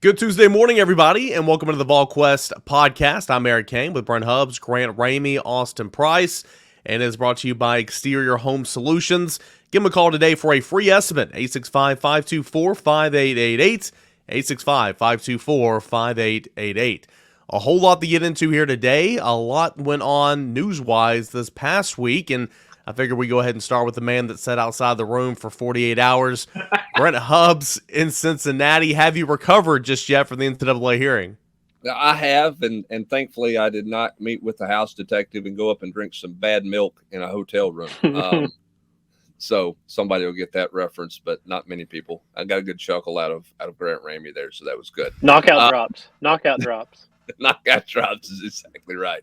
Good Tuesday morning, everybody, and welcome to the VolQuest podcast. I'm Eric Kane with Brent Hubbs, Grant Ramey, Austin Price, and it is brought to you by Exterior Home Solutions. Give them a call today for a free estimate, 865-524-5888, 865-524-5888. A whole lot to get into here today. A lot went on news-wise this past week, and I figure we go ahead and start with the man that sat outside the room for 48 hours. Brent Hubbs in Cincinnati. Have you recovered just yet from the NCAA hearing? I have, and thankfully I did not meet with the house detective and go up and drink some bad milk in a hotel room. So somebody will get that reference, but not many people. I got a good chuckle out of Grant Ramey there, so that was good. Knockout drops. Knockout drops is exactly right.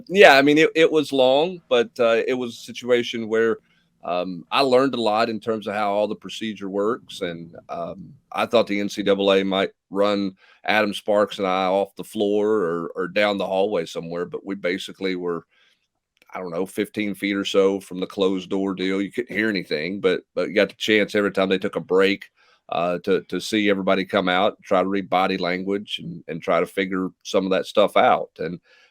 Yeah, I mean, it was long, but it was a situation where I learned a lot in terms of how all the procedure works. And I thought the NCAA might run Adam Sparks and I off the floor or down the hallway somewhere, but we basically were, I don't know, 15 feet or so from the closed door deal. You couldn't hear anything, but you got the chance every time they took a break to see everybody come out, try to read body language and try to figure some of that stuff out.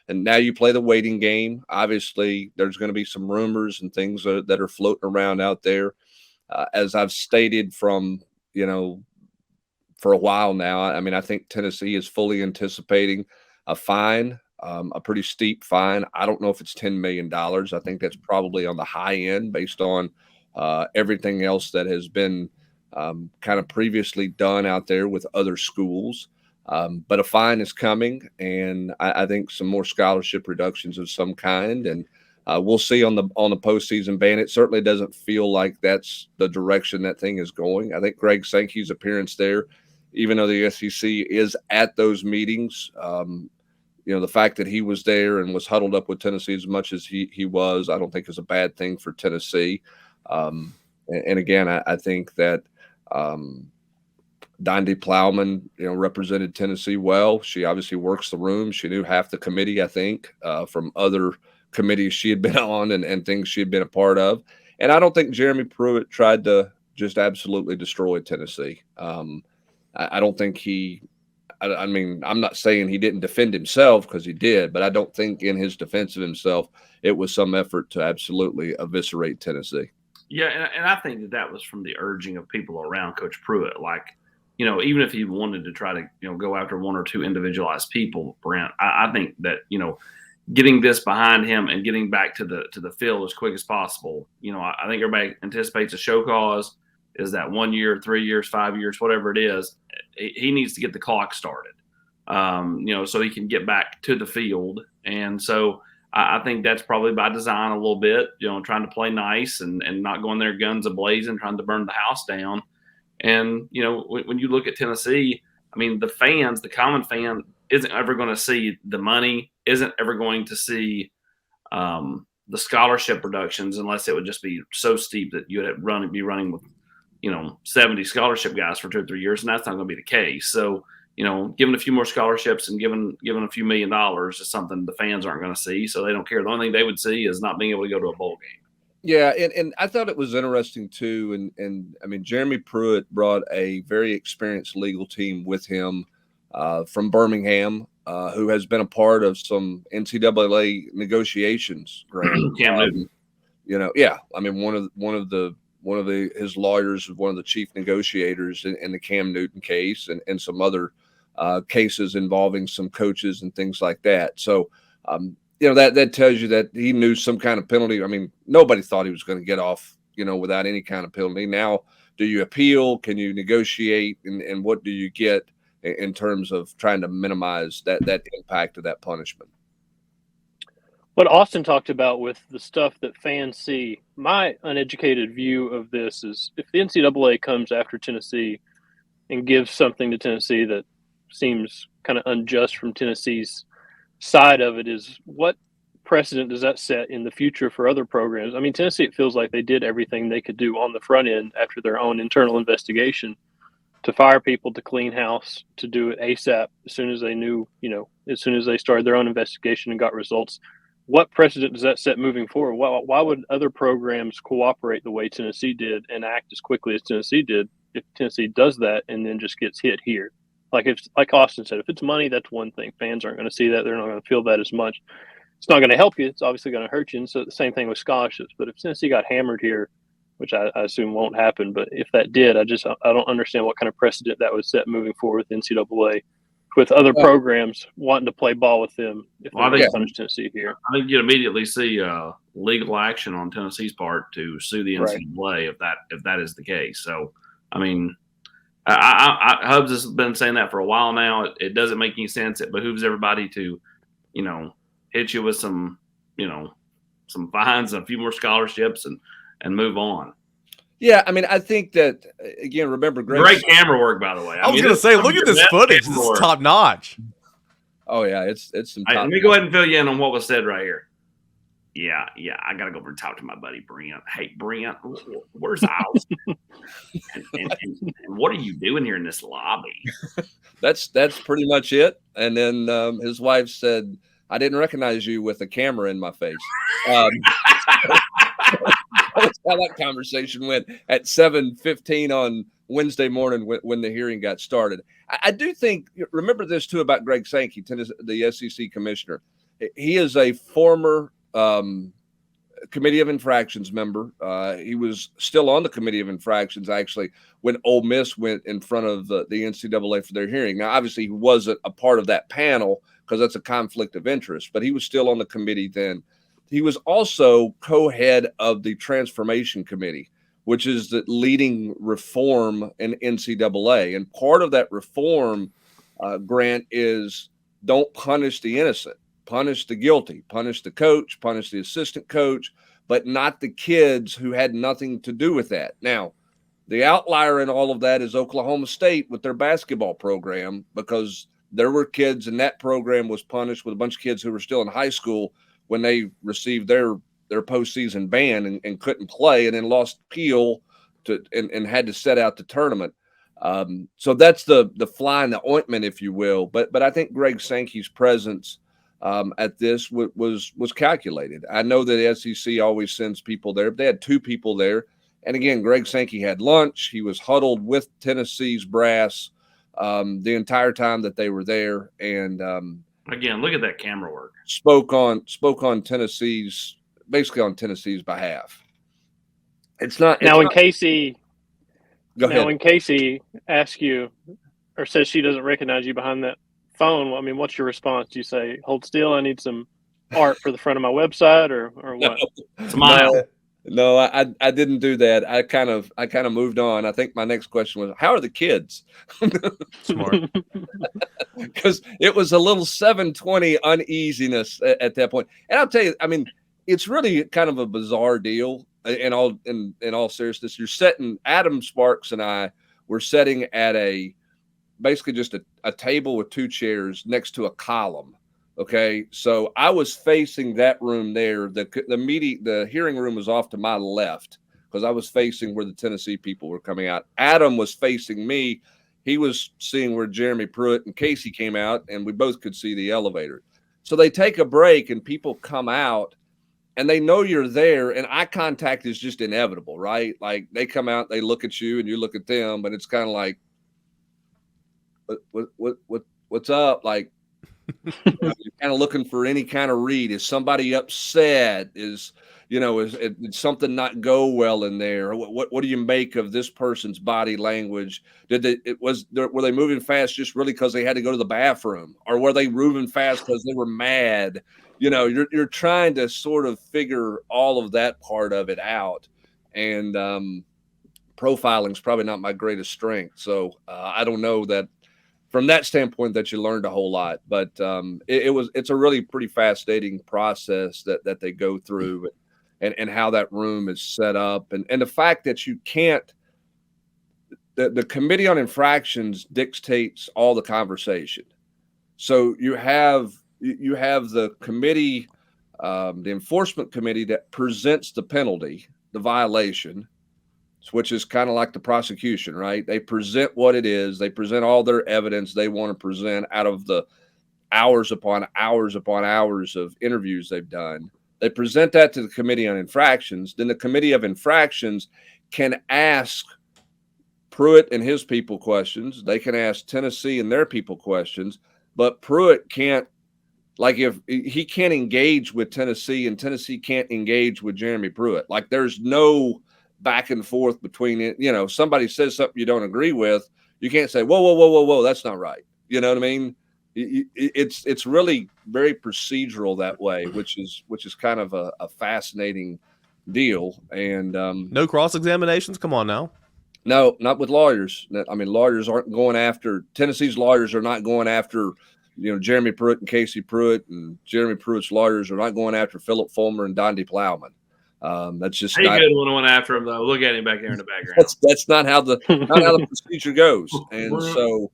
And now you play the waiting game. Obviously, there's going to be some rumors and things that are floating around out there. As I've stated for a while now, I mean, I think Tennessee is fully anticipating a fine, a pretty steep fine. I don't know if it's $10 million. I think that's probably on the high end based on everything else that has been kind of previously done out there with other schools. But a fine is coming, and I think some more scholarship reductions of some kind. And we'll see on the postseason ban. It certainly doesn't feel like that's the direction that thing is going. I think Greg Sankey's appearance there, even though the SEC is at those meetings, the fact that he was there and was huddled up with Tennessee as much as he was, I don't think is a bad thing for Tennessee. And again, I think that Dondi Plowman, represented Tennessee well. She obviously works the room. She knew half the committee, I think, from other committees she had been on and things she had been a part of. And I don't think Jeremy Pruitt tried to just absolutely destroy Tennessee. I don't think I mean, I'm not saying he didn't defend himself, because he did, but I don't think in his defense of himself, it was some effort to absolutely eviscerate Tennessee. Yeah, and I think that was from the urging of people around Coach Pruitt. Like, even if he wanted to try to, go after one or two individualized people, Brent, I think that, getting this behind him and getting back to the field as quick as possible, I think everybody anticipates a show cause. Is that 1 year, 3 years, 5 years, whatever it is, he needs to get the clock started, so he can get back to the field. And so I think that's probably by design a little bit, trying to play nice and not going there guns a-blazing, trying to burn the house down. And, when you look at Tennessee, I mean, the common fan isn't ever going to see the money, isn't ever going to see the scholarship reductions, unless it would just be so steep that you would be running with 70 scholarship guys for 2 or 3 years, and that's not going to be the case. So, giving a few more scholarships and giving a few $1 million is something the fans aren't going to see, so they don't care. The only thing they would see is not being able to go to a bowl game. Yeah, and I thought it was interesting too, and I mean, Jeremy Pruitt brought a very experienced legal team with him from Birmingham, who has been a part of some NCAA negotiations. Grant, Cam Newton. Yeah, I mean, one of his lawyers was one of the chief negotiators in the Cam Newton case and some other cases involving some coaches and things like that. So, that tells you that he knew some kind of penalty. I mean, nobody thought he was going to get off, without any kind of penalty. Now, do you appeal? Can you negotiate? And what do you get in terms of trying to minimize that impact of that punishment? What Austin talked about with the stuff that fans see, my uneducated view of this is if the NCAA comes after Tennessee and gives something to Tennessee that seems kind of unjust from Tennessee's side of it, is what precedent does that set in the future for other programs? I mean, Tennessee, it feels like they did everything they could do on the front end after their own internal investigation to fire people, to clean house, to do it ASAP as soon as they knew, as soon as they started their own investigation and got results. What precedent does that set moving forward? Why would other programs cooperate the way Tennessee did and act as quickly as Tennessee did if Tennessee does that and then just gets hit here? like Austin said, if it's money, that's one thing. Fans aren't going to see that. They're not going to feel that as much. It's not going to help you. It's obviously going to hurt you. And so the same thing with scholarships. But if Tennessee got hammered here, which I assume won't happen, but if that did, I don't understand what kind of precedent that would set moving forward with NCAA, with other programs wanting to play ball with them if they Well, punish Tennessee here. I think you'd immediately see legal action on Tennessee's part to sue the NCAA if that is the case. So, I mean, Hubs has been saying that for a while now. It doesn't make any sense. It behooves everybody to, hit you with some fines, a few more scholarships, and move on. Yeah, I mean, I think that, again, remember great camera work, by the way. I was going to say, look at this footage. This is top notch. Oh yeah, it's some. Let me go ahead and fill you in on what was said right here. Yeah, I got to go over and talk to my buddy Brent. Hey, Brent, where's Austin? and what are you doing here in this lobby? That's pretty much it. And then his wife said, "I didn't recognize you with a camera in my face." That's how that conversation went at 7:15 on Wednesday morning when the hearing got started. I do think, remember this too about Greg Sankey, the SEC commissioner. He is a former Committee of Infractions member. He was still on the Committee of Infractions, actually, when Ole Miss went in front of the NCAA for their hearing. Now, obviously, he wasn't a part of that panel because that's a conflict of interest, but he was still on the committee then. He was also co-head of the Transformation Committee, which is the leading reform in NCAA. And part of that reform, Grant, is don't punish the innocent, punish the guilty, punish the coach, punish the assistant coach, but not the kids who had nothing to do with that. Now, the outlier in all of that is Oklahoma State with their basketball program, because there were kids in that program was punished with a bunch of kids who were still in high school when they received their postseason ban and couldn't play, and then lost appeal and had to set out the tournament. So that's the fly in the ointment, if you will. But I think Greg Sankey's presence at this was calculated. I know that the SEC always sends people there. They had two people there. And again, Greg Sankey had lunch. He was huddled with Tennessee's brass the entire time that they were there. And again, look at that camera work. Spoke on Tennessee's, basically on Tennessee's behalf. It's not now when not, Casey. Go ahead. Now when Casey asks you or says she doesn't recognize you behind that phone, I mean, what's your response? Do you say, "Hold still, I need some art for the front of my website," or what? Smile. No, I didn't do that. I kind of moved on. I think my next question was, how are the kids? Smart. Because it was a little 720 uneasiness at that point. And I'll tell you, I mean, it's really kind of a bizarre deal. In all seriousness, you're setting, Adam Sparks and I were sitting at basically just a table with two chairs next to a column. Okay, so I was facing that room there. The hearing room was off to my left because I was facing where the Tennessee people were coming out. Adam was facing me. He was seeing where Jeremy Pruitt and Casey came out, and we both could see the elevator. So they take a break, and people come out, and they know you're there, and eye contact is just inevitable, right? Like, they come out, they look at you, and you look at them, but it's kind of like, what's up? Like, you're kind of looking for any kind of read. Is somebody upset? Is did something not go well in there? What do you make of this person's body language? Were they moving fast just really because they had to go to the bathroom, or were they moving fast because they were mad? You're trying to sort of figure all of that part of it out, and profiling is probably not my greatest strength. So I don't know that from that standpoint that you learned a whole lot, but it's a really pretty fascinating process that they go through, and how that room is set up, and the fact that you can't. The Committee on Infractions dictates all the conversation, so you have the committee, the enforcement committee that presents the penalty, the violation, which is kind of like the prosecution, right? They present what it is. They present all their evidence they want to present out of the hours upon hours upon hours of interviews they've done. They present that to the Committee on Infractions. Then the Committee of Infractions can ask Pruitt and his people questions. They can ask Tennessee and their people questions, but Pruitt can't, like, if he can't engage with Tennessee and Tennessee can't engage with Jeremy Pruitt. Like, there's no back and forth between it. You know, somebody says something you don't agree with, you can't say, whoa, that's not right. You know what I mean? It's really very procedural that way, which is kind of a fascinating deal. And no cross examinations. Come on now. No, not with lawyers. I mean, lawyers aren't going after Tennessee's lawyers are not going after, you know, Jeremy Pruitt and Casey Pruitt, and Jeremy Pruitt's lawyers are not going after Philip Fulmer and Donde Plowman. That's just he not. Good one went after him though. Look at him back there in the background. That's not how the procedure goes. And so,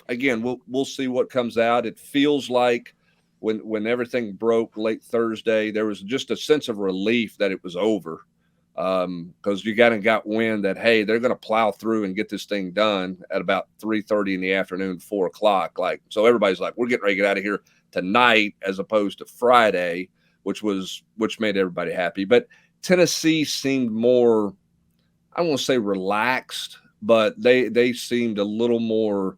again, we'll see what comes out. It feels like when everything broke late Thursday, there was just a sense of relief that it was over. Because you got wind that, hey, they're going to plow through and get this thing done at about 3:30 in the afternoon, 4 o'clock. Like, so everybody's like, we're getting ready to get out of here tonight as opposed to Friday, which made everybody happy. But Tennessee seemed more, I don't want to say relaxed, but they seemed a little more,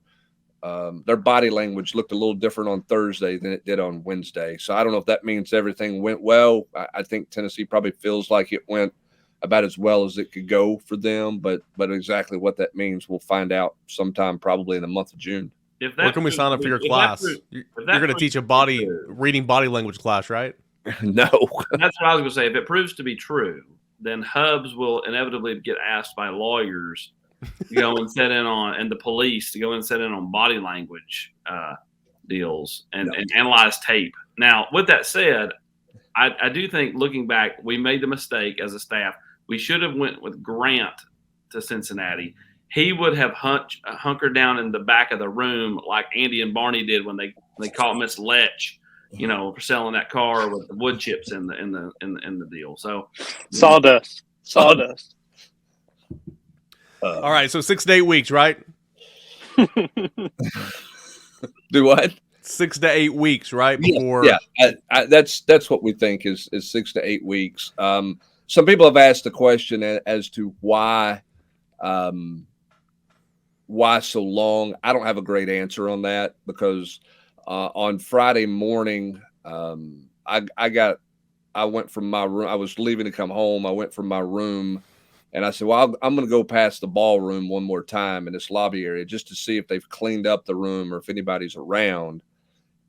their body language looked a little different on Thursday than it did on Wednesday. So I don't know if that means everything went well. I think Tennessee probably feels like it went about as well as it could go for them, but exactly what that means, we'll find out sometime probably in the month of June. Where can we sign up for your class? You're going to teach a reading body language class, right? No. That's what I was going to say. If it proves to be true, then Hubs will inevitably get asked by lawyers to go and set in on, and the police to go and set in on body language deals and analyze tape. Now, with that said, I do think, looking back, we made the mistake as a staff. We should have went with Grant to Cincinnati. He would have hunkered down in the back of the room like Andy and Barney did when they caught Miss Letch, you know, for selling that car with the wood chips in the deal. So sawdust. All right, so 6 to 8 weeks, right? Do what? 6 to 8 weeks, right? Before, that's what we think is 6 to 8 weeks. Some people have asked the question as to why so long. I don't have a great answer on that, because on Friday morning, I went from my room. I was leaving to come home. I went from my room, and I said, well, I'm going to go past the ballroom one more time in this lobby area just to see if they've cleaned up the room or if anybody's around.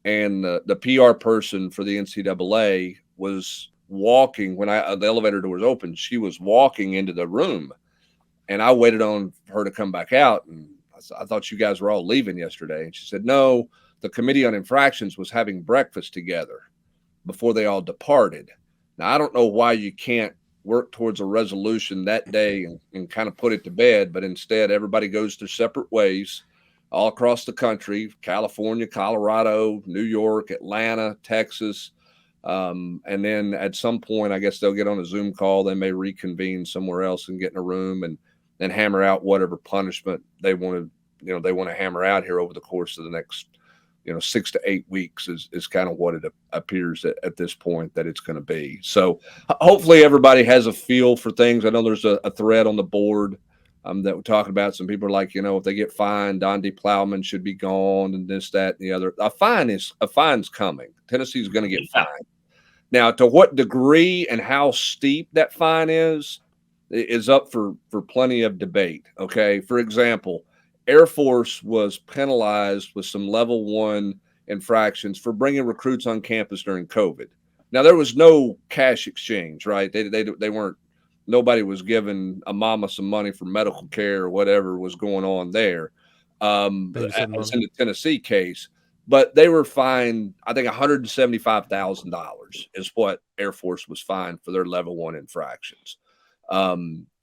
And the PR person for the NCAA was walking when the elevator door was open. She was walking into the room, and I waited on her to come back out. And I thought you guys were all leaving yesterday. And she said, no, the Committee on Infractions was having breakfast together before they all departed. Now, I don't know why you can't work towards a resolution that day and kind of put it to bed, but instead everybody goes their separate ways all across the country, California, Colorado, New York, Atlanta, Texas. And then at some point, I guess they'll get on a Zoom call. They may reconvene somewhere else and get in a room and then hammer out whatever punishment they want to hammer out here over the course of the next, 6 to 8 weeks is kind of what it appears at this point that it's going to be. So hopefully everybody has a feel for things. I know there's a thread on the board that we're talking about. Some people are like, if they get fined, Donde Plowman should be gone, and this, that, and the other. A fine's coming. Tennessee's going to get fined. Now, to what degree and how steep that fine is up for plenty of debate. Okay, for example, Air Force was penalized with some level 1 infractions for bringing recruits on campus during COVID. Now, there was no cash exchange, right? They weren't. Nobody was giving a mama some money for medical care or whatever was going on there. As in the Tennessee case, but they were fined, I think, $175,000 is what Air Force was fined for their level 1 infractions.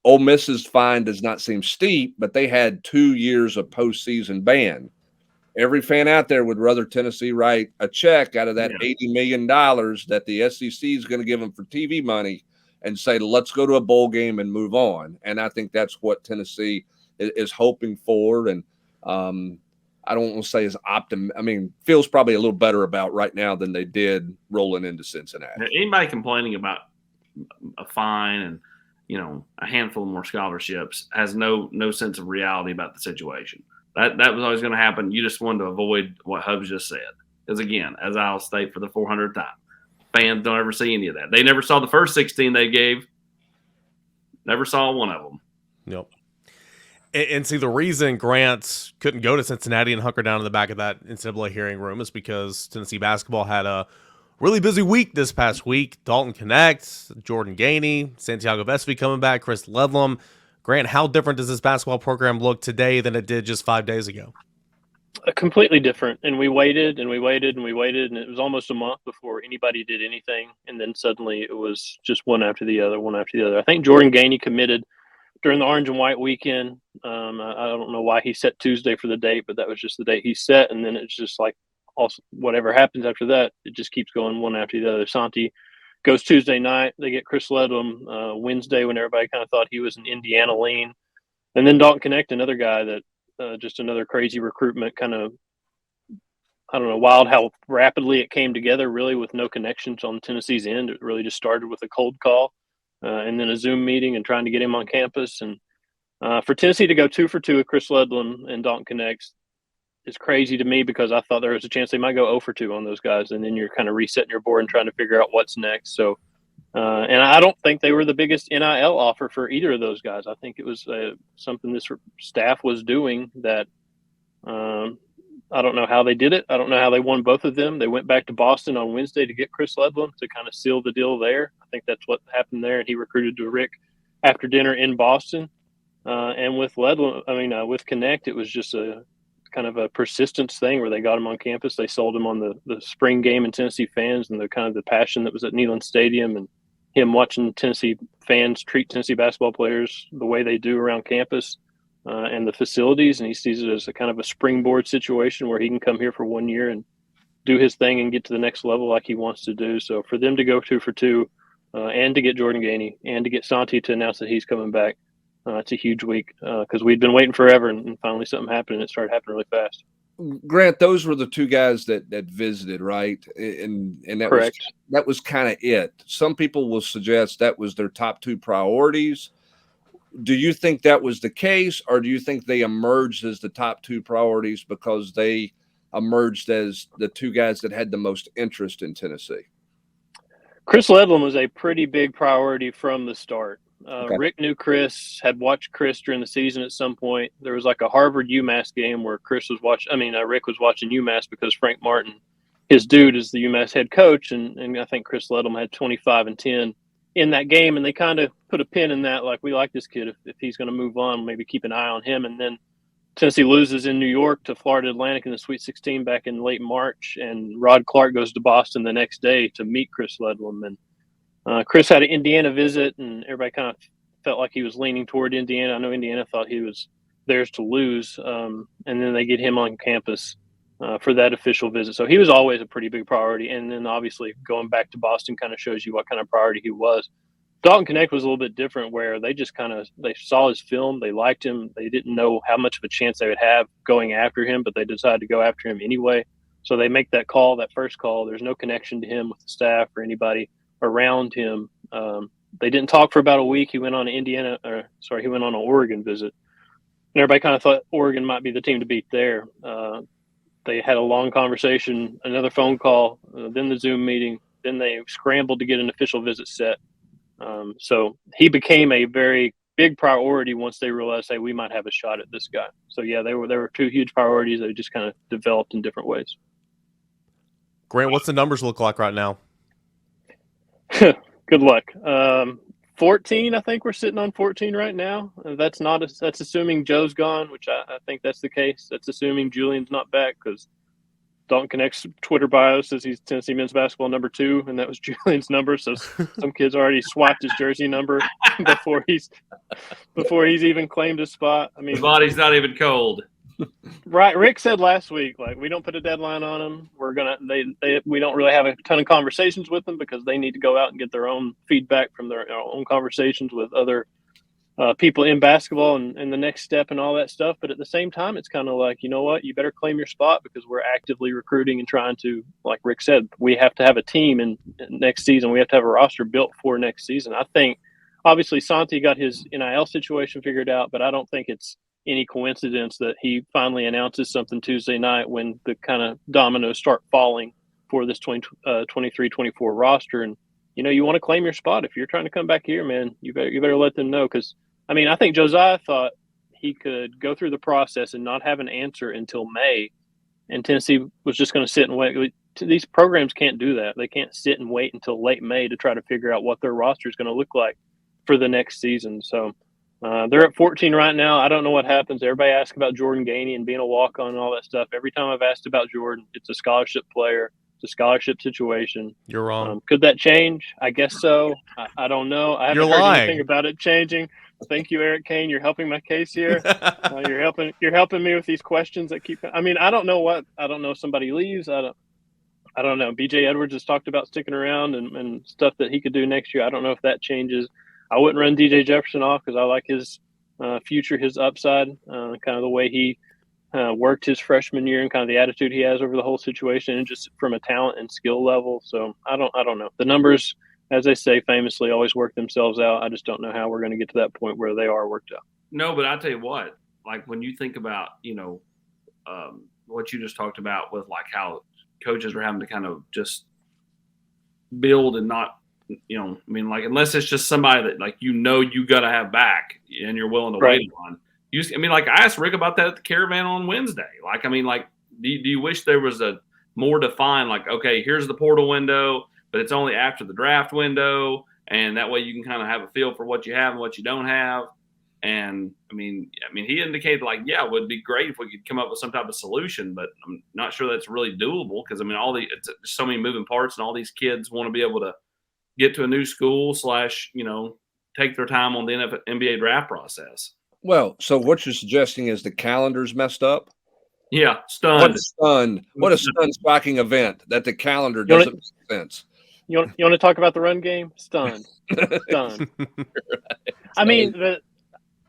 Ole Miss's fine does not seem steep, but they had 2 years of postseason ban. Every fan out there would rather Tennessee write a check out of that $80 million that the SEC is going to give them for TV money and say, let's go to a bowl game and move on. And I think that's what Tennessee is hoping for. And I don't want to say feels probably a little better about right now than they did rolling into Cincinnati. Anybody complaining about a fine and, a handful more scholarships, has no sense of reality about the situation. That was always going to happen. You just wanted to avoid what Hubs just said. Because, again, as I'll state for the 400th time, fans don't ever see any of that. They never saw the first 16 they gave. Never saw one of them. Yep. And see, the reason Grant couldn't go to Cincinnati and hunker down in the back of that NCAA hearing room is because Tennessee basketball had a really busy week this past week. Dalton Connect, Jordan Gainey, Santiago Vespi coming back, Chris Ledlum. Grant, how different does this basketball program look today than it did just 5 days ago? Completely different. And we waited and we waited and we waited, and it was almost a month before anybody did anything. And then suddenly it was just one after the other, one after the other. I think Jordan Gainey committed during the orange and white weekend. I don't know why he set Tuesday for the date, but that was just the date he set. And then it's just like also whatever happens after that, it just keeps going one after the other. Santi goes Tuesday night. They get Chris Ledlum Wednesday when everybody kind of thought he was an Indiana lean. And then Dalton Connect, another guy that just another crazy recruitment kind of, I don't know, wild how rapidly it came together, really with no connections on Tennessee's end. It really just started with a cold call and then a Zoom meeting and trying to get him on campus. And for Tennessee to go 2 for 2 with Chris Ledlum and Dalton Connect is crazy to me, because I thought there was a chance they might go 0 for 2 on those guys. And then you're kind of resetting your board and trying to figure out what's next. So, and I don't think they were the biggest NIL offer for either of those guys. I think it was something this staff was doing that I don't know how they did it. I don't know how they won both of them. They went back to Boston on Wednesday to get Chris Ledlum to kind of seal the deal there. I think that's what happened there. And he recruited to Rick after dinner in Boston. And with Ledlum, with Connect, it was just a kind of a persistence thing where they got him on campus. They sold him on the spring game and Tennessee fans and the kind of the passion that was at Neyland Stadium, and him watching Tennessee fans treat Tennessee basketball players the way they do around campus and the facilities. And he sees it as a kind of a springboard situation where he can come here for 1 year and do his thing and get to the next level like he wants to do. So for them to go 2 for 2 and to get Jordan Gainey and to get Santi to announce that he's coming back, it's a huge week because we'd been waiting forever, and finally something happened, and it started happening really fast. Grant, those were the two guys that visited, right? And that Correct. that was kind of it. Some people will suggest that was their top 2 priorities. Do you think that was the case, or do you think they emerged as the top 2 priorities because they emerged as the 2 guys that had the most interest in Tennessee? Chris Ledlum was a pretty big priority from the start. Okay. Rick knew Chris, had watched Chris during the season at some point. There was like a Harvard UMass game where Rick was watching UMass because Frank Martin, his dude, is the UMass head coach, and I think Chris Ledlum had 25 and 10 in that game, and they kind of put a pin in that, like, we like this kid. If he's going to move on, maybe keep an eye on him. And then Tennessee loses in New York to Florida Atlantic in the Sweet 16 back in late March, and Rod Clark goes to Boston the next day to meet Chris Ledlum. And Chris had an Indiana visit, and everybody kind of felt like he was leaning toward Indiana. I know Indiana thought he was theirs to lose, and then they get him on campus for that official visit. So he was always a pretty big priority. And then obviously going back to Boston kind of shows you what kind of priority he was. Dalton Connect was a little bit different, where they just they saw his film, they liked him, they didn't know how much of a chance they would have going after him, but they decided to go after him anyway. So they make that call, that first call. There's no connection to him with the staff or anybody around him. They didn't talk for about a week. He went on an Oregon visit, and everybody kind of thought Oregon might be the team to beat there. They had a long conversation, another phone call, then the Zoom meeting, then they scrambled to get an official visit set. So he became a very big priority once they realized, hey, we might have a shot at this guy. So yeah, there were 2 huge priorities that just kind of developed in different ways. Grant, what's the numbers look like right now? Good luck. 14, I think we're sitting on 14 right now. That's assuming Joe's gone, which I think that's the case. That's assuming Julian's not back, because Dalton Connect's Twitter bio says he's Tennessee men's basketball number 2, and that was Julian's number. So some kids already swapped his jersey number before he's even claimed his spot. I mean, the body's not even cold. Right. Rick said last week, like, we don't put a deadline on them. We don't really have a ton of conversations with them because they need to go out and get their own feedback from their own conversations with other people in basketball and the next step and all that stuff. But at the same time, it's kind of like, you know what, you better claim your spot, because we're actively recruiting and trying to, like Rick said, we have to have a team in next season. We have to have a roster built for next season. I think obviously Santi got his NIL situation figured out, but I don't think it's any coincidence that he finally announces something Tuesday night when the kind of dominoes start falling for this 23-24 roster. And, you want to claim your spot. If you're trying to come back here, man, you better let them know. Because, I think Josiah thought he could go through the process and not have an answer until May, and Tennessee was just going to sit and wait. These programs can't do that. They can't sit and wait until late May to try to figure out what their roster is going to look like for the next season. So they're at 14 right now. I don't know what happens. Everybody asks about Jordan Gainey and being a walk-on and all that stuff. Every time I've asked about Jordan, it's a scholarship player. It's a scholarship situation. You're wrong. Could that change? I guess so. I don't know. I haven't heard anything about it changing. Thank you, Eric Kane. You're helping my case here. You're helping me with these questions that keep. I don't know what. I don't know if somebody leaves. I don't know. BJ Edwards has talked about sticking around and stuff that he could do next year. I don't know if that changes. I wouldn't run DJ Jefferson off because I like his future, his upside, kind of the way he worked his freshman year and kind of the attitude he has over the whole situation, and just from a talent and skill level. So I don't know. The numbers, as they say famously, always work themselves out. I just don't know how we're going to get to that point where they are worked out. No, but I'll tell you what, like when you think about, what you just talked about with like how coaches are having to kind of just build and not, like unless it's just somebody that like, you got to have back and you're willing to wait on. I asked Rick about that at the Caravan on Wednesday. Do you wish there was a more defined, like, okay, here's the portal window, but it's only after the draft window, and that way you can kind of have a feel for what you have and what you don't have. And he indicated like, yeah, it would be great if we could come up with some type of solution, but I'm not sure that's really doable because it's so many moving parts, and all these kids want to be able to get to a new school / take their time on the NBA draft process. Well, so what you're suggesting is the calendar's messed up? Yeah, stunned. What a stun-striking event that the calendar doesn't make sense. You want to talk about the run game? Stunned. Stunned.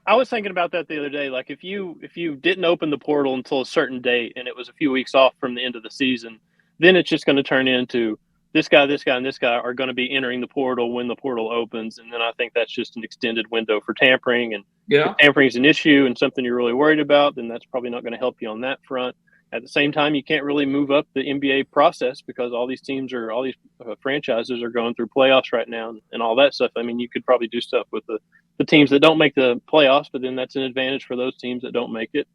I was thinking about that the other day. Like if you didn't open the portal until a certain date and it was a few weeks off from the end of the season, then it's just going to turn into this guy, and this guy are going to be entering the portal when the portal opens. And then I think that's just an extended window for tampering. And if tampering is an issue and something you're really worried about, then that's probably not going to help you on that front. At the same time, you can't really move up the NBA process because all these franchises are going through playoffs right now and all that stuff. You could probably do stuff with the teams that don't make the playoffs, but then that's an advantage for those teams that don't make it.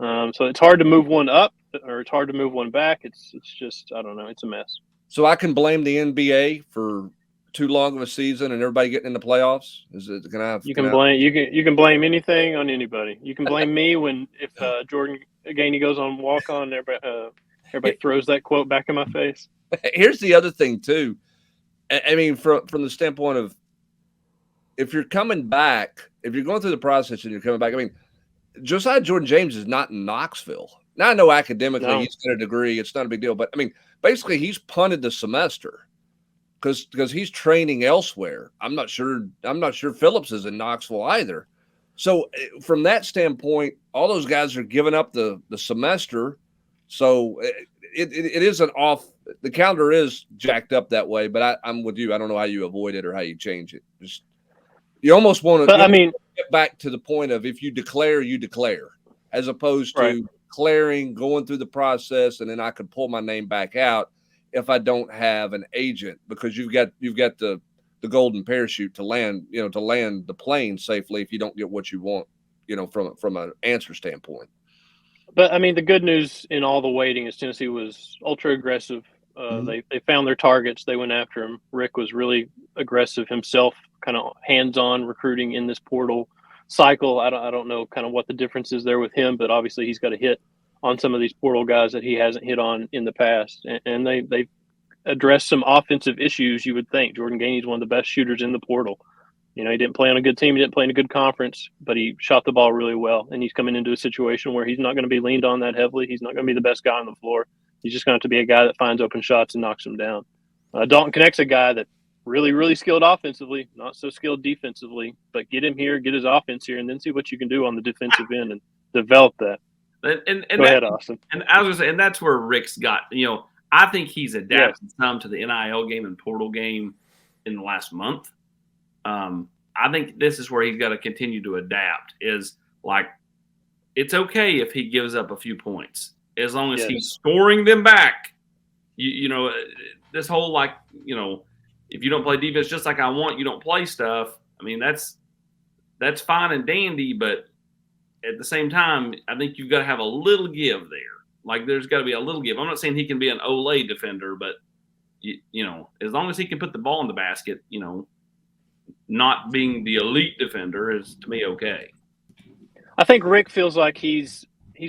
So it's hard to move one up or it's hard to move one back. It's just, I don't know. It's a mess. So I can blame the NBA for too long of a season and everybody getting in the playoffs? You can blame anything on anybody. You can blame me if Jordan Gainey goes on walk on, everybody throws that quote back in my face. Here's the other thing too. From the standpoint of if you're coming back, if you're going through the process and you're coming back, Josiah Jordan James is not in Knoxville. Now I know academically he's got a degree, it's not a big deal, but basically he's punted the semester because he's training elsewhere. I'm not sure Phillips is in Knoxville either. So from that standpoint, all those guys are giving up the semester. So it isn't off. The calendar is jacked up that way, but I'm with you. I don't know how you avoid it or how you change it. Just you almost want to get back to the point of if you declare, as opposed to declaring, going through the process, and then I could pull my name back out if I don't have an agent, because you've got the golden parachute to land the plane safely if you don't get what you want, from an answer standpoint. But the good news in all the waiting is Tennessee was ultra aggressive. They found their targets. They went after him. Rick was really aggressive himself, kind of hands-on recruiting in this portal cycle. I don't know kind of what the difference is there with him, but obviously he's got to hit on some of these portal guys that he hasn't hit on in the past. And they addressed some offensive issues. You would think Jordan Gainey's one of the best shooters in the portal. He didn't play on a good team. He didn't play in a good conference, but he shot the ball really well. And he's coming into a situation where he's not going to be leaned on that heavily. He's not going to be the best guy on the floor. He's just going to have to be a guy that finds open shots and knocks them down. Dalton Connect's a guy that really, really skilled offensively, not so skilled defensively, but get him here, get his offense here, and then see what you can do on the defensive end and develop that. Go ahead, Austin. And I was going to say, and that's where Rick's got, I think he's adapted some to the NIL game and portal game in the last month. I think this is where he's got to continue to adapt. Is like, it's okay if he gives up a few points as long as he's scoring them back. You know, this whole like, you know, if you don't play defense just like I want, you don't play stuff. I mean, that's fine and dandy, but at the same time, I think you've got to have a little give there. Like, there's got to be a little give. I'm not saying he can be an Olay defender, but you know, as long as he can put the ball in the basket, you know, not being the elite defender is, to me, okay. I think Rick feels like he's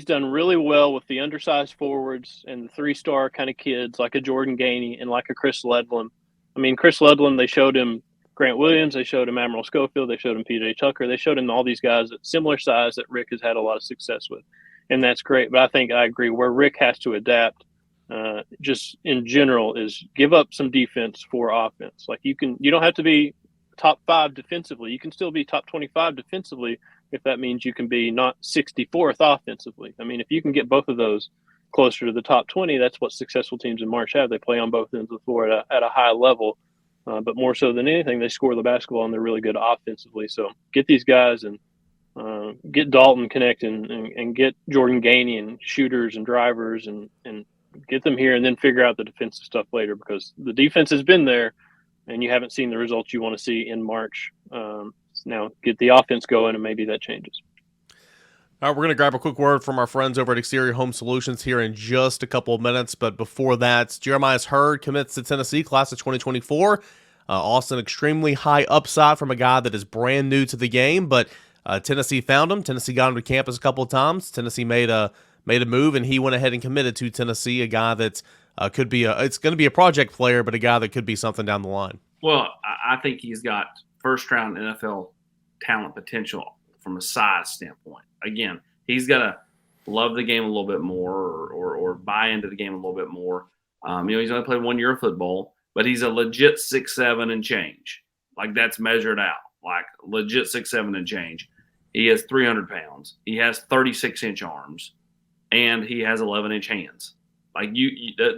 done really well with the undersized forwards and the 3-star kind of kids like a Jordan Gainey and like a Chris Ledlum. I mean, Chris Ledlum, they showed him Grant Williams, they showed him Admiral Schofield, they showed him PJ Tucker, they showed him all these guys at similar size that Rick has had a lot of success with. And that's great. But I think I agree where Rick has to adapt just in general is give up some defense for offense. Like you don't have to be top 5 defensively. You can still be top 25 defensively if that means you can be not 64th offensively. I mean, if you can get both of those closer to the top 20, that's what successful teams in March have. They play on both ends of the floor at a high level. But more so than anything, they score the basketball and they're really good offensively. So get these guys and get Dalton connecting and get Jordan Gainey and shooters and drivers and get them here and then figure out the defensive stuff later, because the defense has been there and you haven't seen the results you want to see in March. Now get the offense going and maybe that changes. All right, we're going to grab a quick word from our friends over at Exterior Home Solutions here in just a couple of minutes. But before that, Jeremiah's Hurd commits to Tennessee, class of 2024. Austin, extremely high upside from a guy that is brand new to the game, but Tennessee found him. Tennessee got him to campus a couple of times. Tennessee made a move, and he went ahead and committed to Tennessee, a guy that could be it's going to be a project player, but a guy that could be something down the line. Well, I think he's got first-round NFL talent potential from a size standpoint. Again, he's got to love the game a little bit more or buy into the game a little bit more. You know, he's only played 1 year of football, but he's a legit 6'7" and change. Like, that's measured out. Like, legit 6'7" and change. He has 300 pounds. He has 36-inch arms, and he has 11-inch hands. Like,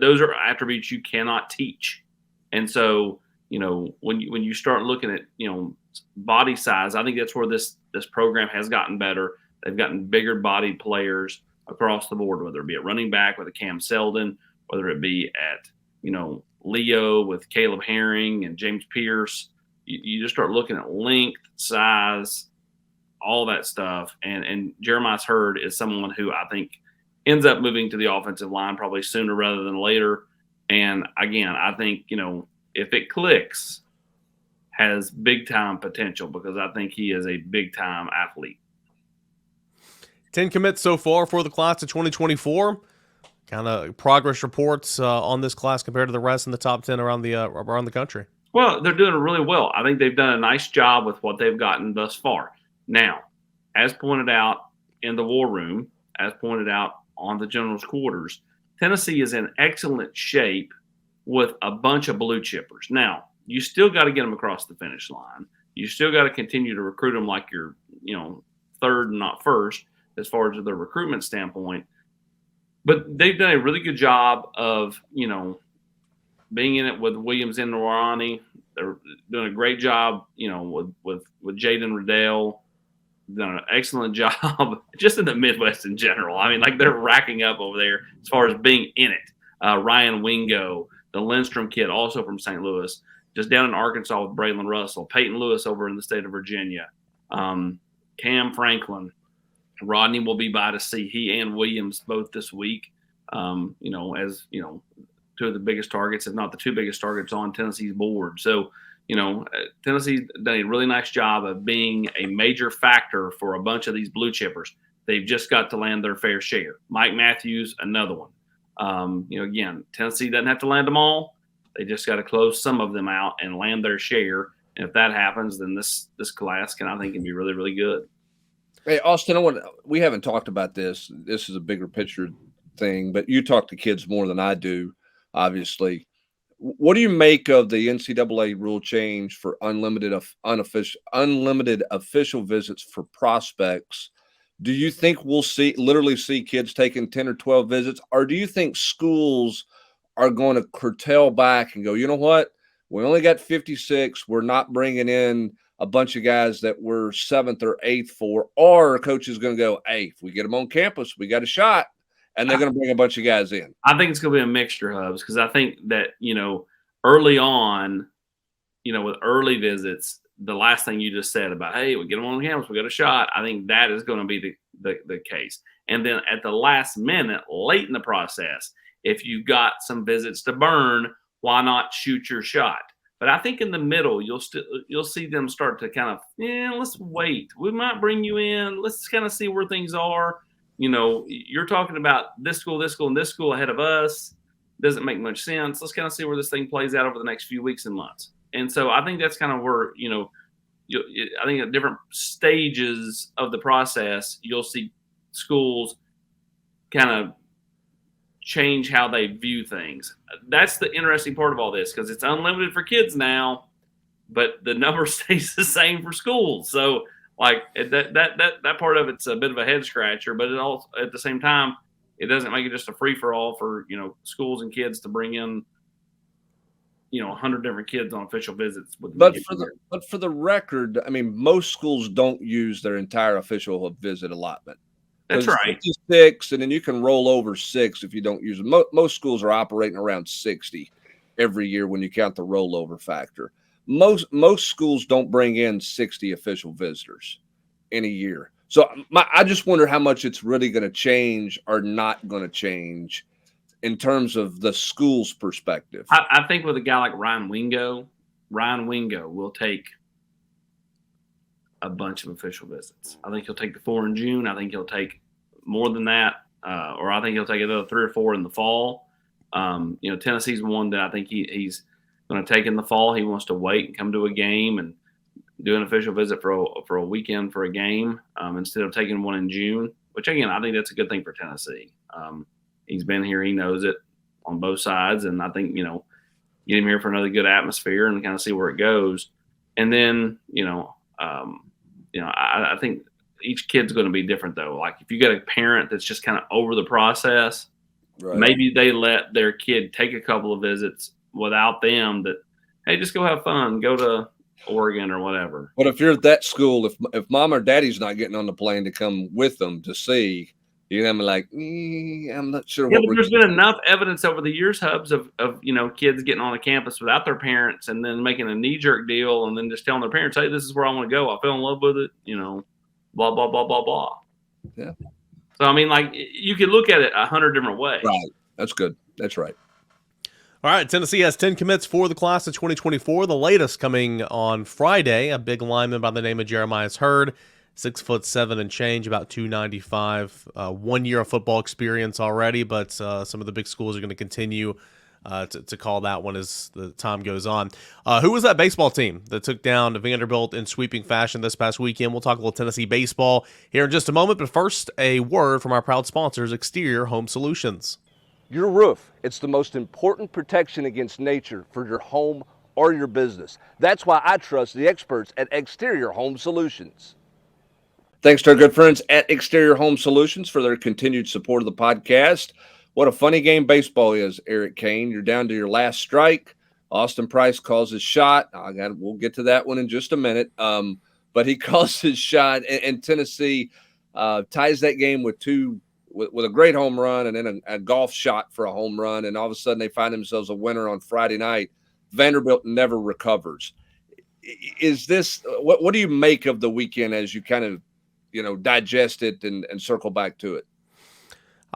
those are attributes you cannot teach. And so, you know, when you start looking at, you know, body size, I think that's where this program has gotten better. They've gotten bigger bodied players across the board, whether it be at running back with a Cam Seldon, whether it be at, you know, Leo with Caleb Herring and James Pierce. You just start looking at length, size, all that stuff. And Jeremiah's Hurd is someone who I think ends up moving to the offensive line probably sooner rather than later. And again, I think, you know, if it clicks, has big time potential, because I think he is a big time athlete. 10 commits so far for the class of 2024. Kind of progress reports on this class compared to the rest in the top 10 around the country. Well, they're doing really well. I think they've done a nice job with what they've gotten thus far. Now, as pointed out in the war room, as pointed out on the general's quarters, Tennessee is in excellent shape with a bunch of blue chippers. Now, you still got to get them across the finish line. You still got to continue to recruit them like you're, you know, third and not first as far as the recruitment standpoint. But they've done a really good job of, you know, being in it with Williams and Norani. They're doing a great job, you know, with Jaden Riddell. Done an excellent job just in the Midwest in general. I mean, like, they're racking up over there as far as being in it. Ryan Wingo, the Lindstrom kid, also from St. Louis, just down in Arkansas with Braylon Russell, Peyton Lewis over in the state of Virginia, Cam Franklin. Rodney will be by to see he and Williams both this week, you know, as, you know, 2 of the biggest targets, if not the 2 biggest targets on Tennessee's board. So, you know, Tennessee's done a really nice job of being a major factor for a bunch of these blue chippers. They've just got to land their fair share. Mike Matthews, another one. You know, again, Tennessee doesn't have to land them all. They just got to close some of them out and land their share. And if that happens, then this class can be really, really good. Hey, Austin, we haven't talked about this. This is a bigger picture thing, but you talk to kids more than I do, obviously. What do you make of the NCAA rule change for unlimited official visits for prospects? Do you think we'll literally see kids taking 10 or 12 visits, or do you think schools are going to curtail back and go, you know what? We only got 56. We're not bringing in a bunch of guys that we're 7th or 8th for, or a coach is going to go, hey, if we get them on campus, we got a shot, and they're going to bring a bunch of guys in. I think it's going to be a mixture, Hubs, because I think that, early on, with early visits, the last thing you just said about, hey, we get them on campus, we got a shot, I think that is going to be the case. And then at the last minute, late in the process, if you got some visits to burn, why not shoot your shot? But I think in the middle, you'll see them start to kind of, let's wait. We might bring you in. Let's kind of see where things are. You're talking about this school, and this school ahead of us. Doesn't make much sense. Let's kind of see where this thing plays out over the next few weeks and months. And so I think that's kind of where, I think at different stages of the process, you'll see schools kind of change how they view things. That's the interesting part of all this, because it's unlimited for kids now, but the number stays the same for schools. So like that part of it's a bit of a head scratcher, but it also at the same time, it doesn't make it just a free for all for, schools and kids to bring in, 100 different kids on official visits. But for the record, I mean, most schools don't use their entire official visit allotment. That's right. 56, and then you can roll over 6 if you don't use them. Most schools are operating around 60 every year when you count the rollover factor. Most schools don't bring in 60 official visitors in a year. So I just wonder how much it's really going to change or not going to change in terms of the school's perspective. I think with a guy like Ryan Wingo will take a bunch of official visits. I think he'll take the 4 in June. I think he'll take more than that, or I think he'll take another 3 or 4 in the fall. Tennessee's one that I think he's going to take in the fall. He wants to wait and come to a game and do an official visit for a weekend for a game instead of taking one in June, which, again, I think that's a good thing for Tennessee. He's been here. He knows it on both sides, and I think, get him here for another good atmosphere and kind of see where it goes. And then, I think each kid's going to be different, though. Like if you got a parent that's just kind of over the process, right, maybe they let their kid take a couple of visits without them that, hey, just go have fun, go to Oregon or whatever. But if you're at that school, if mom or daddy's not getting on the plane to come with them to see, you're going to be like, I'm not sure. Yeah, but there's been enough evidence over the years, Hubs, of kids getting on the campus without their parents and then making a knee-jerk deal and then just telling their parents, hey, this is where I want to go. I fell in love with it, blah, blah, blah, blah, blah. Yeah. So, I mean, like, you could look at it 100 different ways. Right. That's good. That's right. All right, Tennessee has 10 commits for the class of 2024, the latest coming on Friday. A big lineman by the name of Jeremiah Hurd, 6'7" and change, about 295. 1 year of football experience already, but some of the big schools are going to continue to call that one as the time goes on. Who was that baseball team that took down Vanderbilt in sweeping fashion this past weekend? We'll talk a little Tennessee baseball here in just a moment, but first, a word from our proud sponsors, Exterior Home Solutions. Your roof, it's the most important protection against nature for your home or your business. That's why I trust the experts at Exterior Home Solutions. Thanks to our good friends at Exterior Home Solutions for their continued support of the podcast. What a funny game baseball is, Eric Kane. You're down to your last strike. Austin Price calls his shot. We'll get to that one in just a minute. But he calls his shot, and Tennessee ties that game with a great home run and then a golf shot for a home run, and all of a sudden they find themselves a winner on Friday night. Vanderbilt never recovers. Is this what do you make of the weekend as you kind of digest it and circle back to it?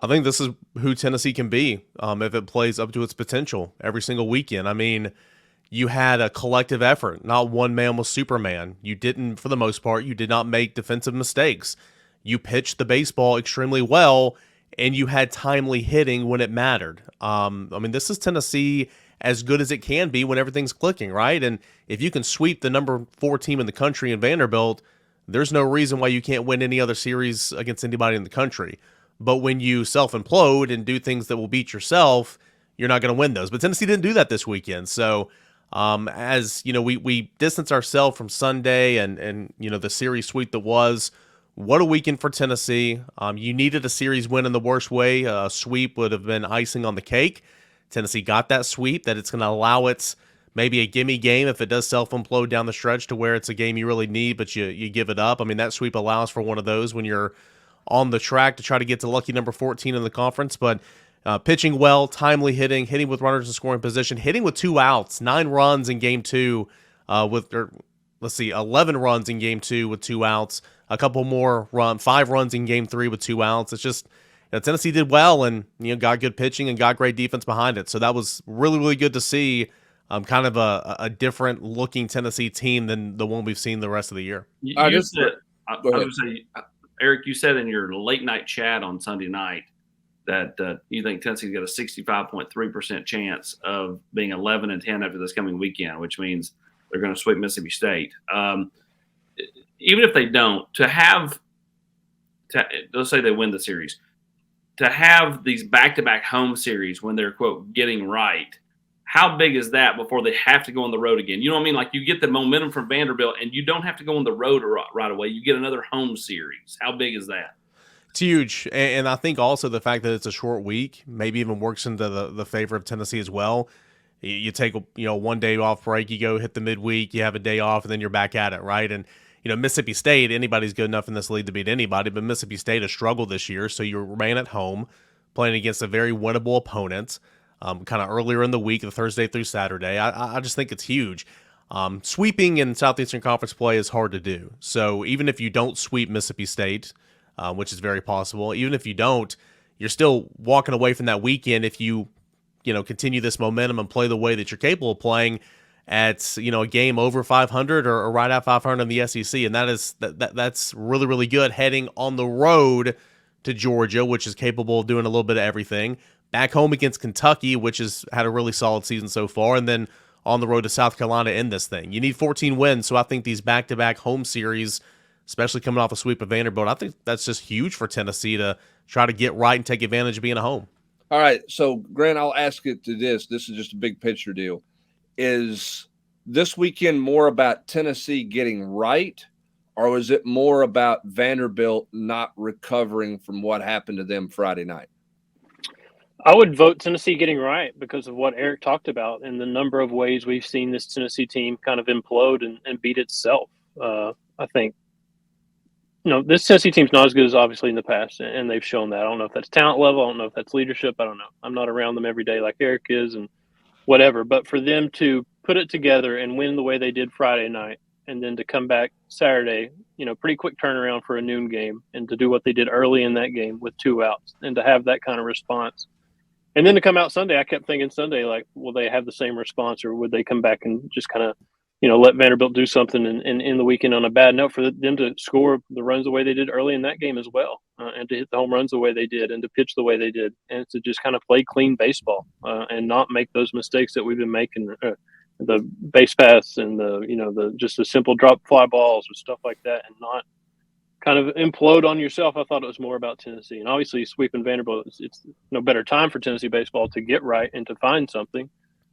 I think this is who Tennessee can be if it plays up to its potential every single weekend. I mean, you had a collective effort. Not one man was Superman. You didn't, for the most part, you did not make defensive mistakes. You pitched the baseball extremely well, and you had timely hitting when it mattered. I mean, this is Tennessee as good as it can be when everything's clicking, right? And if you can sweep the number 4 team in the country in Vanderbilt, there's no reason why you can't win any other series against anybody in the country. But when you self-implode and do things that will beat yourself, you're not going to win those. But Tennessee didn't do that this weekend. So, as you know, we distance ourselves from Sunday and the series sweep that was. What a weekend for Tennessee. You needed a series win in the worst way. A sweep would have been icing on the cake. Tennessee got that sweep that it's going to allow it maybe a gimme game if it does self-implode down the stretch to where it's a game you really need, but you give it up. I mean, that sweep allows for one of those when you're on the track to try to get to lucky number 14 in the conference. But pitching well, timely hitting with runners in scoring position, hitting with 2 outs, 9 runs in game 2 let's see, 11 runs in game 2 with 2 outs, a couple more 5 runs in game 3 with 2 outs. It's just Tennessee did well and got good pitching and got great defense behind it. So that was really, really good to see. Kind of a different looking Tennessee team than the one we've seen the rest of the year. I would say, Eric, you said in your late night chat on Sunday night that you think Tennessee's got a 65.3% chance of being 11-10 after this coming weekend, which means they're going to sweep Mississippi State. Even if they don't, let's say they win the series, to have these back-to-back home series when they're, quote, getting right, how big is that before they have to go on the road again? You know what I mean? Like, you get the momentum from Vanderbilt, and you don't have to go on the road right away. You get another home series. How big is that? It's huge, and I think also the fact that it's a short week maybe even works into the favor of Tennessee as well. You take 1 day off break, you go hit the midweek, you have a day off, and then you're back at it, right? And Mississippi State, anybody's good enough in this league to beat anybody, but Mississippi State has struggled this year, so you remain at home playing against a very winnable opponent. Kind of earlier in the week, the Thursday through Saturday. I just think it's huge. Sweeping in Southeastern Conference play is hard to do. So even if you don't sweep Mississippi State, which is very possible, even if you don't, you're still walking away from that weekend if you continue this momentum and play the way that you're capable of playing at a game over 500 or right at 500 in the SEC, and that's really, really good heading on the road to Georgia, which is capable of doing a little bit of everything. Back home against Kentucky, which has had a really solid season so far, and then on the road to South Carolina in this thing. You need 14 wins, so I think these back-to-back home series, especially coming off a sweep of Vanderbilt, I think that's just huge for Tennessee to try to get right and take advantage of being at home. All right, so Grant, I'll ask it to this. This is just a big picture deal. Is this weekend more about Tennessee getting right, or is it more about Vanderbilt not recovering from what happened to them Friday night? I would vote Tennessee getting right because of what Eric talked about and the number of ways we've seen this Tennessee team kind of implode and beat itself. I think, this Tennessee team's not as good as obviously in the past, and they've shown that. I don't know if that's talent level. I don't know if that's leadership. I don't know. I'm not around them every day like Eric is and whatever. But for them to put it together and win the way they did Friday night and then to come back Saturday, pretty quick turnaround for a noon game, and to do what they did early in that game with 2 outs and to have that kind of response. And then to come out Sunday, I kept thinking Sunday, like, will they have the same response, or would they come back and just kind of, let Vanderbilt do something and end the weekend on a bad note? For them to score the runs the way they did early in that game as well, and to hit the home runs the way they did, and to pitch the way they did, and to just kind of play clean baseball and not make those mistakes that we've been making, the base paths and just the simple drop fly balls and stuff like that, and not kind of implode on yourself. I thought it was more about Tennessee, and obviously sweeping Vanderbilt, it's no better time for Tennessee baseball to get right and to find something,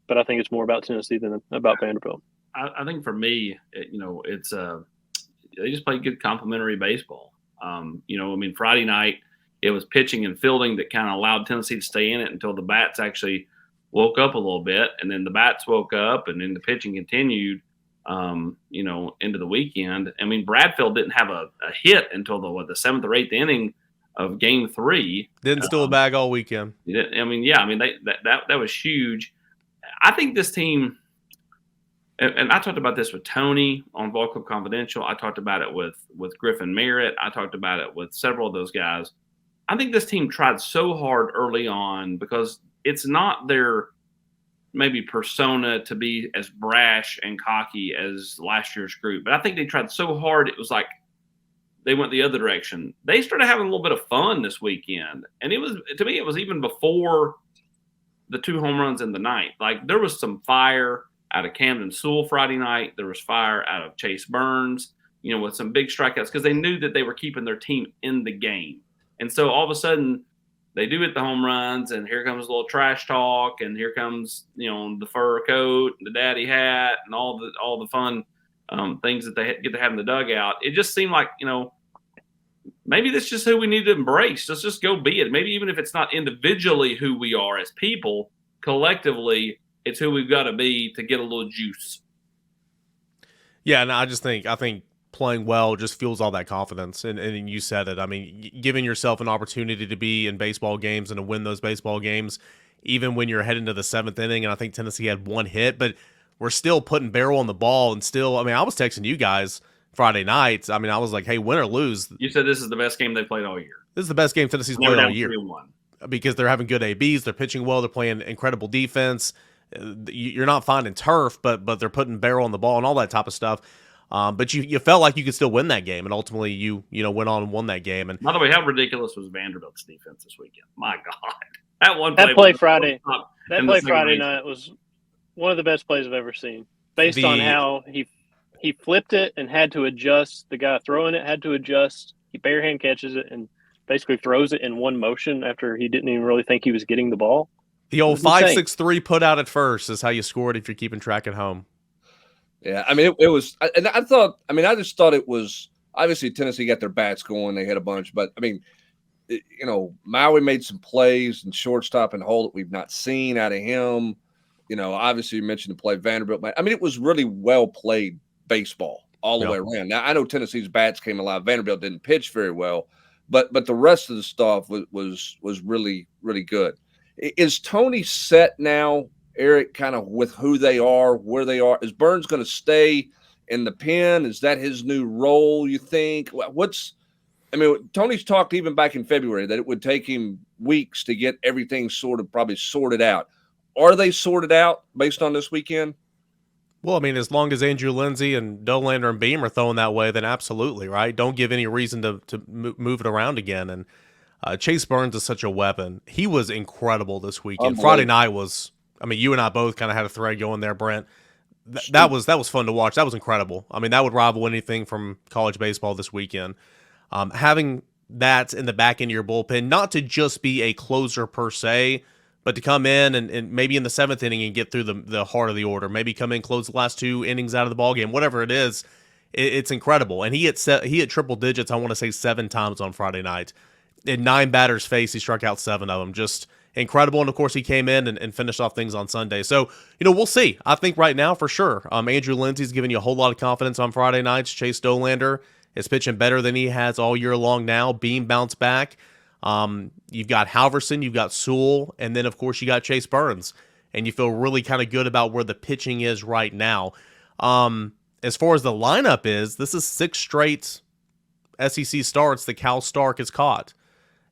but I think it's more about Tennessee than about Vanderbilt. I think for me, it's they just played good complementary baseball. Friday night it was pitching and fielding that kind of allowed Tennessee to stay in it until the bats actually woke up a little bit, and then the bats woke up, and then the pitching continued. Into the weekend. I mean, Bradfield didn't have a hit until the 7th or 8th inning of Game 3. Didn't steal a bag all weekend. That was huge. I think this team, and I talked about this with Tony on Ball Club Confidential. I talked about it with Griffin Merritt. I talked about it with several of those guys. I think this team tried so hard early on because it's not their maybe persona to be as brash and cocky as last year's group. But I think they tried so hard, it was like they went the other direction. They started having a little bit of fun this weekend. And it was even before the 2 home runs in the night. Like, there was some fire out of Camden Sewell Friday night. There was fire out of Chase Burns, with some big strikeouts because they knew that they were keeping their team in the game. And so all of a sudden, they do hit the home runs, and here comes a little trash talk, and here comes the fur coat, and the daddy hat, and all the fun things that they get to have in the dugout. It just seemed like maybe that's just who we need to embrace. Let's just go be it. Maybe even if it's not individually who we are as people, collectively It's who we've got to be to get a little juice. Yeah, and I think playing well just fuels all that confidence. And you said it. I mean, giving yourself an opportunity to be in baseball games and to win those baseball games, even when you're heading to the seventh inning. And I think Tennessee had one hit, but we're still putting barrel on the ball. And still, I mean, I was texting you guys Friday night. I mean, I was like, hey, win or lose. You said this is the best game they played all year. This is the best game Tennessee's They were played all down year 3-1. because they're having good ABs. They're pitching well. They're playing incredible defense. You're not finding turf, but they're putting barrel on the ball and all that type of stuff. But you felt like you could still win that game, and ultimately you went on and won that game. And by the way, how ridiculous was Vanderbilt's defense this weekend? My God, that play Friday night was one of the best plays I've ever seen. Based on how he flipped it and had to adjust. The guy throwing it had to adjust. He barehand catches it and basically throws it in one motion after he didn't even really think he was getting the ball. The old 5-6-3 put out at first is how you scored if you're keeping track at home. Yeah, I mean, it was – and I thought – I mean, I just thought it was – obviously, Tennessee got their bats going. They hit a bunch. But, I mean, Maui made some plays and shortstop and hold that we've not seen out of him. Obviously, you mentioned the play Vanderbilt. I mean, it was really well-played baseball all the way around. Now, I know Tennessee's bats came alive. Vanderbilt didn't pitch very well. But the rest of the stuff was really, really good. Is Tony set now – Eric, kind of with who they are, where they are? Is Burns going to stay in the pen? Is that his new role, you think? Tony's talked even back in February that it would take him weeks to get everything probably sorted out. Are they sorted out based on this weekend? Well, I mean, as long as Andrew Lindsay and Dolander and Beam are throwing that way, then absolutely, right? Don't give any reason to move it around again. And Chase Burns is such a weapon. He was incredible this weekend. Friday night was... I mean, you and I both kind of had a thread going there, Brent. That was fun to watch. That was incredible. I mean, that would rival anything from college baseball this weekend. Having that in the back end of your bullpen, not to just be a closer per se, but to come in and maybe in the seventh inning and get through the heart of the order, maybe come in, close the last two innings out of the ballgame, whatever it is, it's incredible. And he hit triple digits, I want to say 7 times on Friday night. In 9 batters faced, he struck out 7 of them. Just incredible. And of course he came in and finished off things on Sunday. So, we'll see. I think right now for sure, Andrew Lindsay's giving you a whole lot of confidence on Friday nights. Chase Dolander is pitching better than he has all year long now. Beam bounced back. You've got Halverson, you've got Sewell, and then of course you got Chase Burns. And you feel really kind of good about where the pitching is right now. As far as the lineup is, this is 6 straight SEC starts that Cal Stark has caught.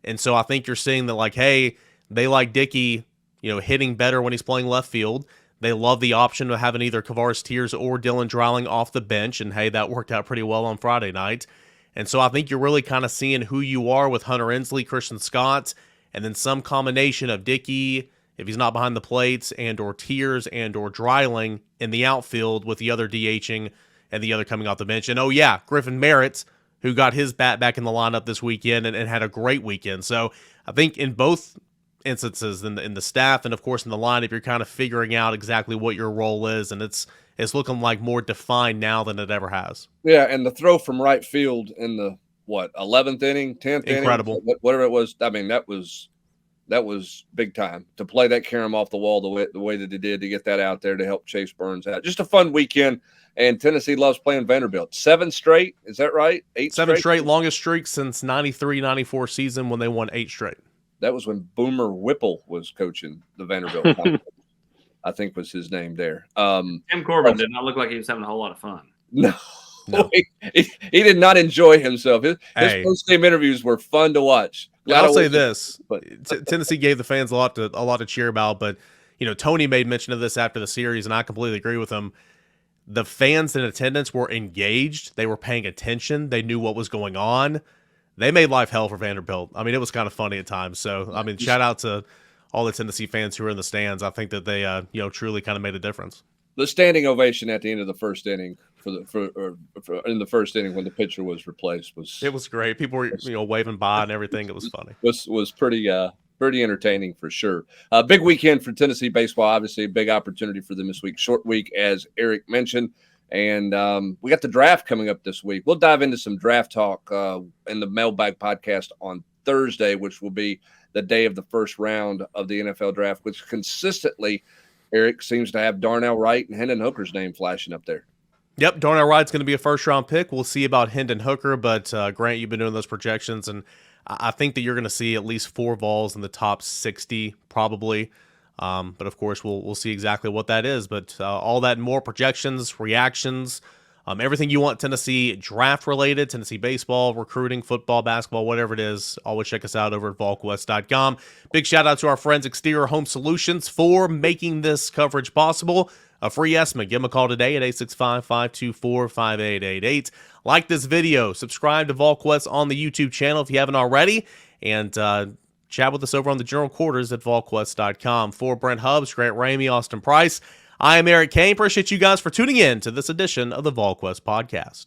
And so I think you're seeing that, like, hey, they like Dickey, hitting better when he's playing left field. They love the option of having either Kavaris Tears or Dylan Dreiling off the bench, and hey, that worked out pretty well on Friday night. And so I think you're really kind of seeing who you are with Hunter Inslee, Christian Scott, and then some combination of Dickey, if he's not behind the plates, and or Tears and or Dreiling in the outfield with the other DHing and the other coming off the bench. And Griffin Merritt, who got his bat back in the lineup this weekend and had a great weekend. So I think in both instances, in the staff and of course in the lineup, you're kind of figuring out exactly what your role is, and it's looking like more defined now than it ever has. Yeah, and the throw from right field in the 11th inning, 10th inning, incredible, whatever it was. I mean, that was big time to play that carom off the wall the way that they did, to get that out there to help Chase Burns out. Just a fun weekend. And Tennessee loves playing Vanderbilt. 7 straight, is that right? 7 straight, longest streak since 93-94 season when they won 8 straight. That was when Boomer Whipple was coaching the Vanderbilt. I think was his name there. Tim Corbin did not look like he was having a whole lot of fun. No. He did not enjoy himself. His post-game interviews were fun to watch. I'll say this: Tennessee gave the fans a lot to cheer about. But Tony made mention of this after the series, and I completely agree with him. The fans in attendance were engaged. They were paying attention. They knew what was going on. They made life hell for Vanderbilt. I mean, it was kind of funny at times. So, I mean, shout out to all the Tennessee fans who were in the stands. I think that they, truly kind of made a difference. The standing ovation at the end of the first inning in the first inning when the pitcher was replaced was great. People were waving by and everything. It was funny. Was pretty entertaining for sure. Big weekend for Tennessee baseball. Obviously, a big opportunity for them this week. Short week, as Eric mentioned. And we got the draft coming up this week. We'll dive into some draft talk in the Mailbag podcast on Thursday, which will be the day of the first round of the NFL draft, which consistently Eric seems to have Darnell Wright and Hendon Hooker's name flashing up there. Yep, Darnell Wright's going to be a first-round pick. We'll see about Hendon Hooker, but Grant, you've been doing those projections, and I think that you're going to see at least 4 Vols in the top 60, probably. But of course, we'll see exactly what that is. But all that and more, projections, reactions, everything you want Tennessee draft-related, Tennessee baseball, recruiting, football, basketball, whatever it is, always check us out over at VolQuest.com. Big shout-out to our friends Exterior Home Solutions for making this coverage possible. A free estimate. Give them a call today at 865-524-5888. Like this video. Subscribe to VolQuest on the YouTube channel if you haven't already. And chat with us over on the general quarters at VolQuest.com. For Brent Hubbs, Grant Ramey, Austin Price, I am Eric Kane. Appreciate you guys for tuning in to this edition of the VolQuest podcast.